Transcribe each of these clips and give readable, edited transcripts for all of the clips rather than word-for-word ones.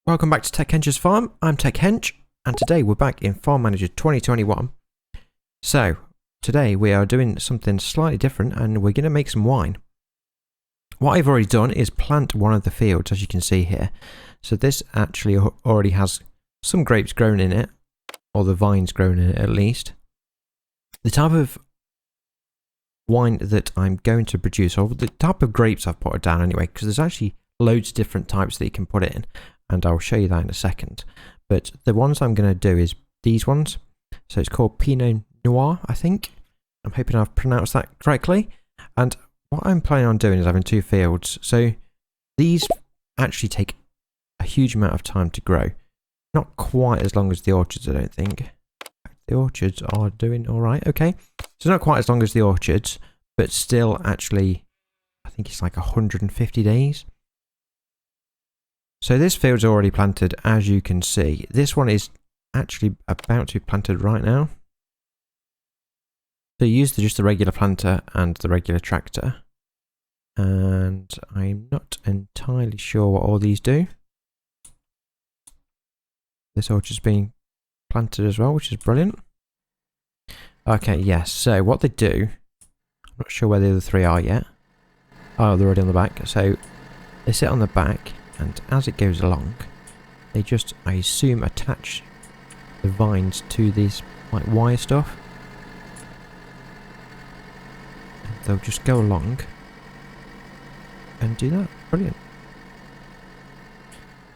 Welcome back to Tech Hench's Farm. I'm Tech Hench, and today we're back in Farm Manager 2021. So, today we are doing something slightly different, and we're going to make some wine. What I've already done is plant one of the fields, as you can see here. So this actually already has some grapes grown in it, or the vines grown in it at least. The type of wine that I'm going to produce, or the type of grapes I've put it down anyway, because there's actually loads of different types that you can put it in. And I'll show you that in a second. But the ones I'm going to do is these ones. So it's called Pinot Noir, I think. I'm hoping I've pronounced that correctly. And what I'm planning on doing is having two fields. So these actually take a huge amount of time to grow. Not quite as long as the orchards, I don't think. The orchards are doing all right. Okay. So not quite as long as the orchards, but still actually, I think it's like 150 days. So this field's already planted, as you can see. This one is actually about to be planted right now. So you use just the regular planter and the regular tractor. And I'm not entirely sure what all these do. This orchard's being planted as well, which is brilliant. Okay, yes. So what they do, I'm not sure where the other three are yet. Oh, they're already on the back. So they sit on the back. And as it goes along, they just, I assume, attach the vines to these like wire stuff. And they'll just go along and do that. Brilliant.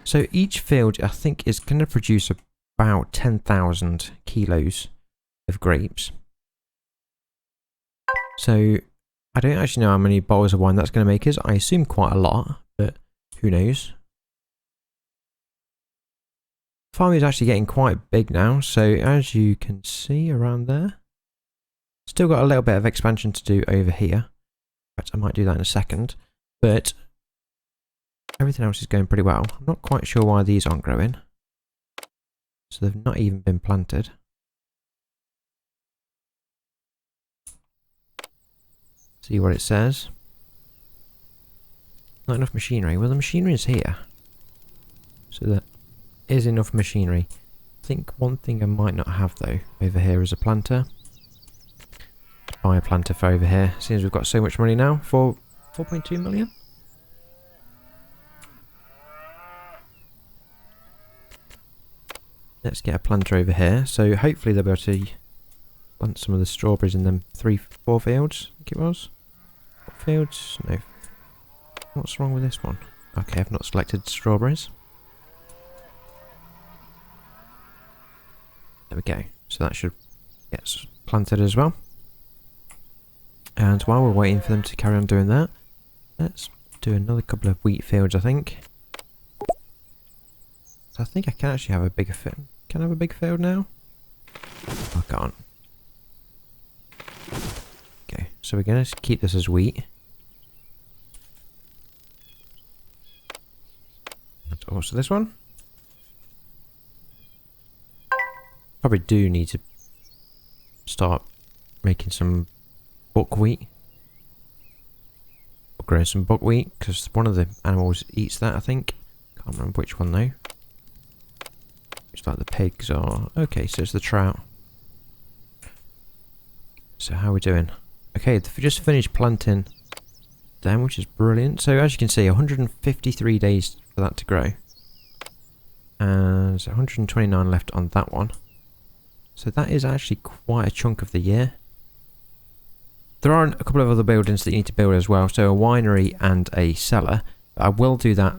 So each field, I think, is going to produce about 10,000 kilos of grapes. So I don't actually know how many bottles of wine that's going to make us. I assume quite a lot, but who knows? Farm is actually getting quite big now, so as you can see around there, still got a little bit of expansion to do over here. But I might do that in a second. But everything else is going pretty well. I'm not quite sure why these aren't growing. So they've not even been planted. See what it says. Not enough machinery. Well, the machinery is here. So there is enough machinery. I think one thing I might not have though over here is a planter. Let's buy a planter for over here. Seems we've got so much money now for 4.2 million. Let's get a planter over here. So hopefully they'll be able to plant some of the strawberries in them 4 fields. I think it was. What fields? No. What's wrong with this one? Okay, I've not selected strawberries. There we go. So that should get planted as well. And while we're waiting for them to carry on doing that, let's do another couple of wheat fields, I think. So I think I can actually have a bigger field. Can I have a big field now? I can't. Okay, so we're going to keep this as wheat. And also this one. Probably do need to start making some buckwheat. Or grow some buckwheat, because one of the animals eats that, I think. Can't remember which one though. It's like the pigs or... Okay, so it's the trout. So how are we doing? Okay, just finished planting them, which is brilliant. So as you can see, 153 days for that to grow. And 129 left on that one. So that is actually quite a chunk of the year. There are a couple of other buildings that you need to build as well. So a winery and a cellar. I will do that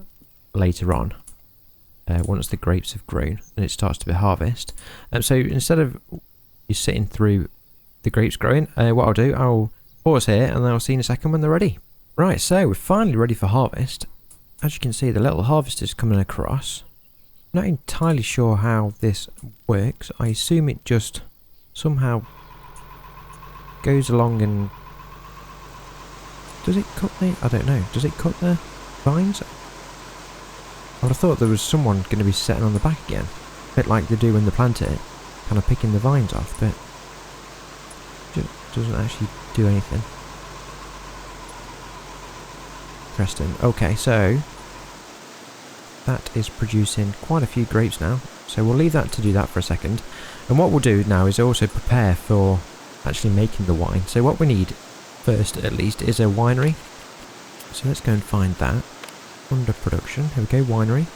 later on. Once the grapes have grown and it starts to be harvest. So instead of you sitting through the grapes growing, what I'll do, I'll pause here and then I'll see you in a second when they're ready. Right, so we're finally ready for harvest. As you can see, the little harvest is coming across. Not entirely sure how this works. I assume it just somehow goes along and... Does it cut the... I don't know. Does it cut the vines? Well, I thought there was someone going to be sitting on the back again. A bit like they do when they plant it. Kind of picking the vines off, but... It doesn't actually do anything. Interesting. Okay, so... that is producing quite a few grapes now. So we'll leave that to do that for a second. And what we'll do now is also prepare for actually making the wine. So what we need first, at least, is a winery. So let's go and find that. Under production. Here we go, winery.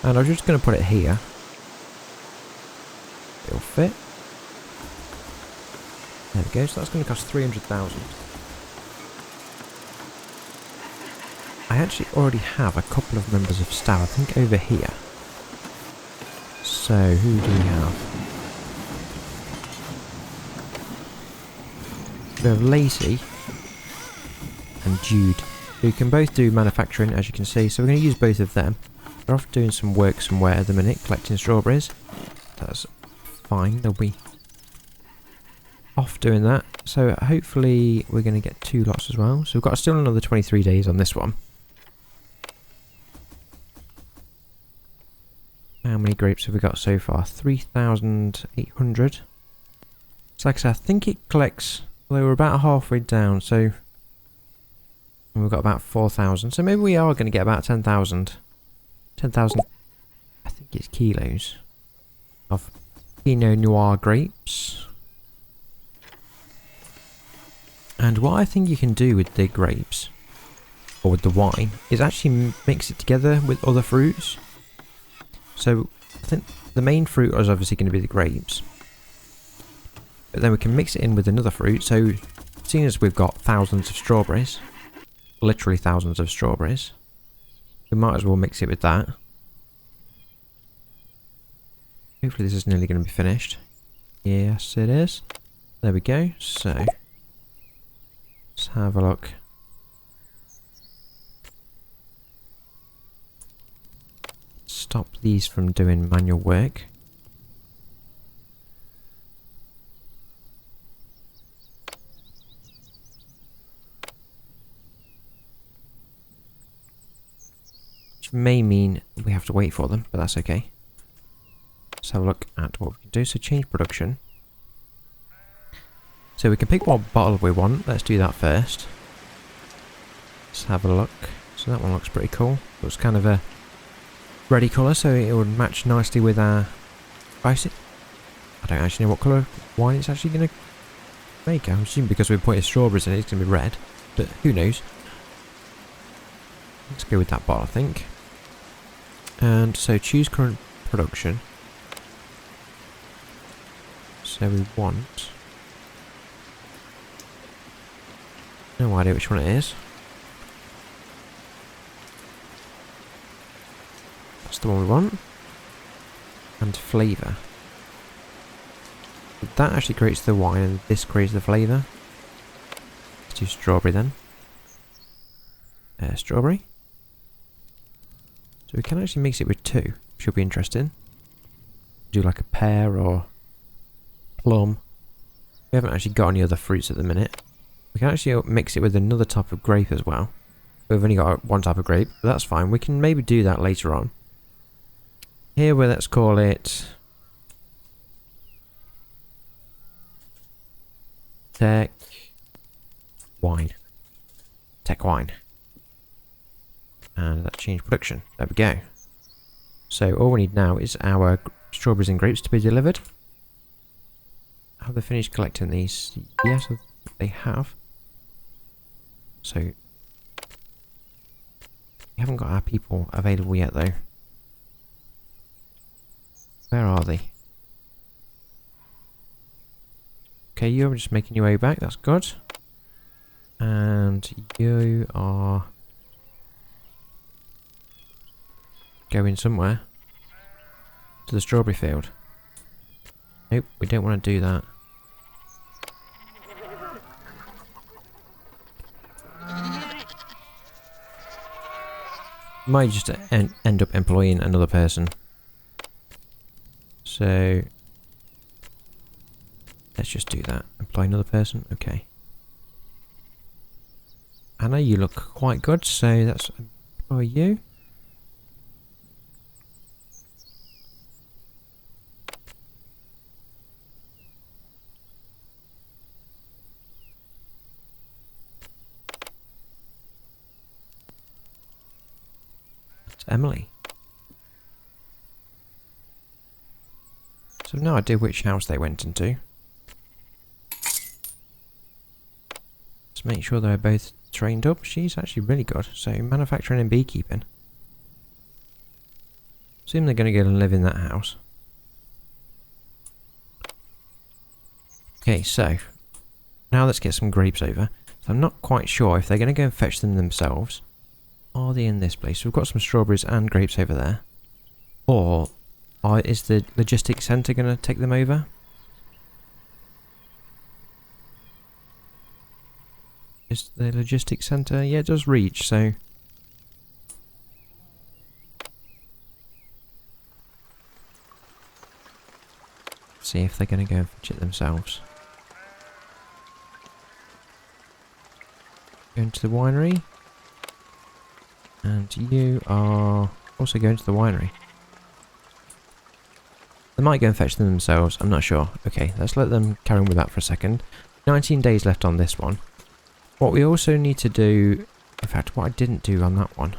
And I'm just going to put it here. It'll fit. There we go. So that's going to cost 300,000. I actually already have a couple of members of staff, I think over here. So, who do we have? We have Lacey and Jude, who can both do manufacturing, as you can see. So we're going to use both of them. They're off doing some work somewhere at the minute, collecting strawberries. That's fine, they'll be off doing that. So hopefully we're going to get 2 lots as well. So we've got still another 23 days on this one. How many grapes have we got so far? 3,800. So like I said, I think it collects, although we're about halfway down, so we've got about 4,000. So maybe we are going to get about 10,000. 10,000, I think it's kilos of Pinot Noir grapes. And what I think you can do with the grapes, or with the wine, is actually mix it together with other fruits. So I think the main fruit is obviously going to be the grapes. But then we can mix it in with another fruit. So seeing as we've got thousands of strawberries, literally thousands of strawberries, we might as well mix it with that. Hopefully this is nearly going to be finished. Yes, it is. There we go. So let's have a look. Stop these from doing manual work. Which may mean we have to wait for them, but that's okay. Let's have a look at what we can do. So change production. So we can pick what bottle we want. Let's do that first. Let's have a look. So that one looks pretty cool. Looks kind of a ready colour, so it would match nicely with our ice. I don't actually know what colour wine it's actually going to make. I'm assuming because we're putting strawberries in it, it's going to be red, but who knows. Let's go with that bottle, I think. And so choose current production. So we want... no idea which one it is. That's the one we want. And flavour. That actually creates the wine and this creates the flavour. Let's do strawberry then. Strawberry. So we can actually mix it with 2. Should be interesting. Do like a pear or plum. We haven't actually got any other fruits at the minute. We can actually mix it with another type of grape as well. We've only got one type of grape, but that's fine. We can maybe do that later on. Here, let's call it Tech Wine. Tech Wine. And that changed production. There we go. So all we need now is our strawberries and grapes to be delivered. Have they finished collecting these? Yes, they have. So we haven't got our people available yet though. Where are they? Okay, you're just making your way back, that's good. And you are going somewhere. To the strawberry field. Nope, we don't want to do that. Might just end up employing another person. So let's just do that. Employ another person. Okay. Anna, you look quite good, so that's employ you. It's Emily. So I've no idea which house they went into. Let's make sure they're both trained up. She's actually really good. So manufacturing and beekeeping. Assume they're going to go and live in that house. Okay, so now let's get some grapes over. So I'm not quite sure if they're going to go and fetch them themselves. Are they in this place? So we've got some strawberries and grapes over there. Or is the logistics centre going to take them over? Is the logistics centre? Yeah, it does reach, so... see if they're going to go and fetch it themselves. Going to the winery. And you are also going to the winery. They might go and fetch them themselves, I'm not sure. Okay, let's let them carry on with that for a second. 19 days left on this one. What we also need to do, in fact what I didn't do on that one,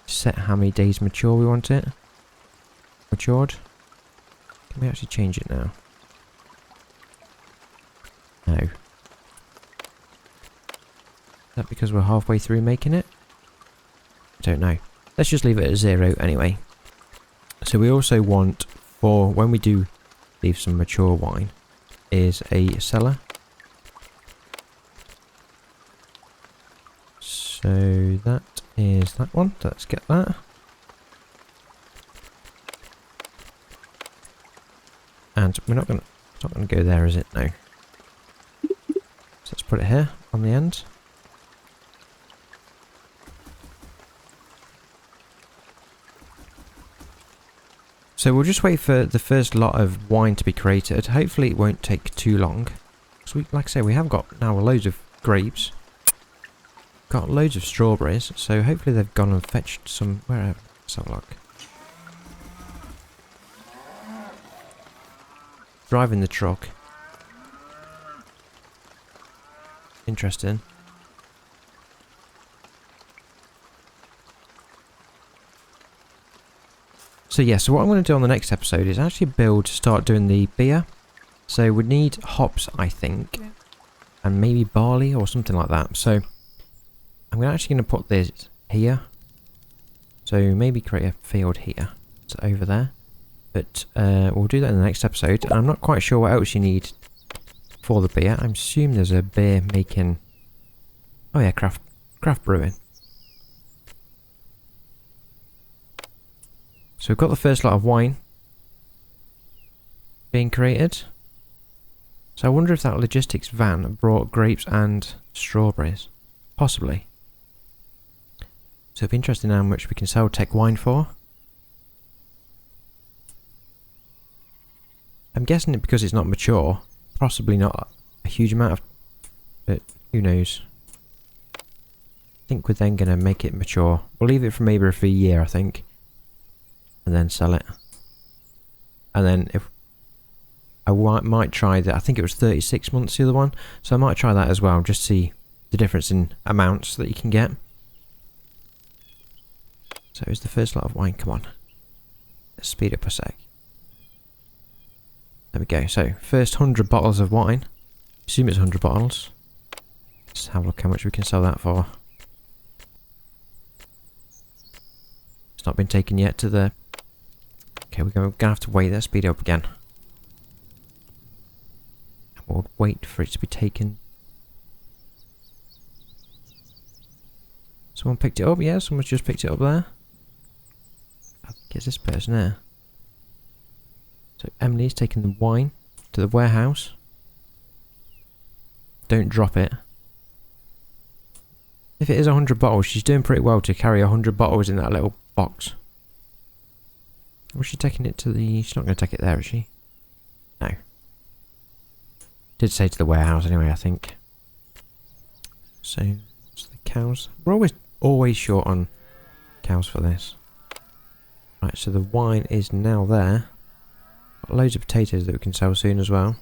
set how many days mature we want it. Matured. Can we actually change it now? No. Is that because we're halfway through making it? I don't know. Let's just leave it at 0 anyway. So we also want, for when we do leave some mature wine, is a cellar. So that is that one. Let's get that. And we're not gonna, it's not gonna go there, is it? No. So let's put it here on the end. So we'll just wait for the first lot of wine to be created. Hopefully it won't take too long. So we, like I say, we have got now loads of grapes. Got loads of strawberries. So hopefully they've gone and fetched some... wherever. Let's have a look. Driving the truck. Interesting. So yeah, so what I'm going to do on the next episode is actually start doing the beer. So we need hops, I think, and maybe barley or something like that. So I'm actually going to put this here. So maybe create a field here. It's over there. But we'll do that in the next episode. And I'm not quite sure what else you need for the beer. I'm assuming there's a beer making... oh yeah, craft brewing. So we've got the first lot of wine being created. So I wonder if that logistics van brought grapes and strawberries. Possibly. So it'd be interesting how much we can sell tech wine for. I'm guessing it because it's not mature. Possibly not a huge amount of... but who knows. I think we're then going to make it mature. We'll leave it for maybe a year, I think. And then sell it. And then if I might try that, I think it was 36 months the other one, so I might try that as well, just see the difference in amounts that you can get. So it's the first lot of wine. Come on, let's speed up a sec. There we go. So first 100 bottles of wine. Assume it's 100 bottles. Let's have a look how much we can sell that for. It's not been taken yet to the... okay, we're going to have to wait. Let's speed it up again. And we'll wait for it to be taken. Someone picked it up? Yeah, someone's just picked it up there. I think it's this person there. So Emily's taking the wine to the warehouse. Don't drop it. If it is 100 bottles, she's doing pretty well to carry 100 bottles in that little box. Was she taking it to the... she's not going to take it there, is she? No. Did say to the warehouse anyway, I think. So, it's the cows. We're always short on cows for this. Right, so the wine is now there. Got loads of potatoes that we can sell soon as well.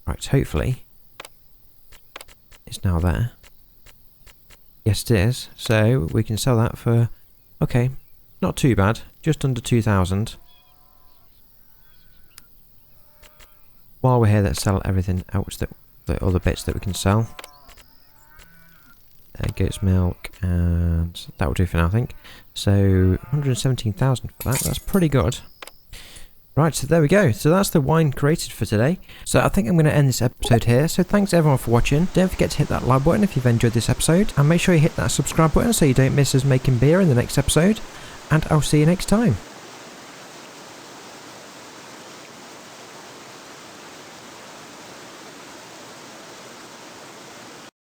Right, hopefully it's now there. Yes, it is. So we can sell that for, okay, not too bad. Just under 2,000. While we're here, let's sell everything else, the other bits that we can sell. Goat's milk, and that will do for now, I think. So 117,000 for that. That's pretty good. Right, so there we go. So that's the wine created for today. So I think I'm going to end this episode here. So thanks everyone for watching. Don't forget to hit that like button if you've enjoyed this episode. And make sure you hit that subscribe button so you don't miss us making beer in the next episode. And I'll see you next time.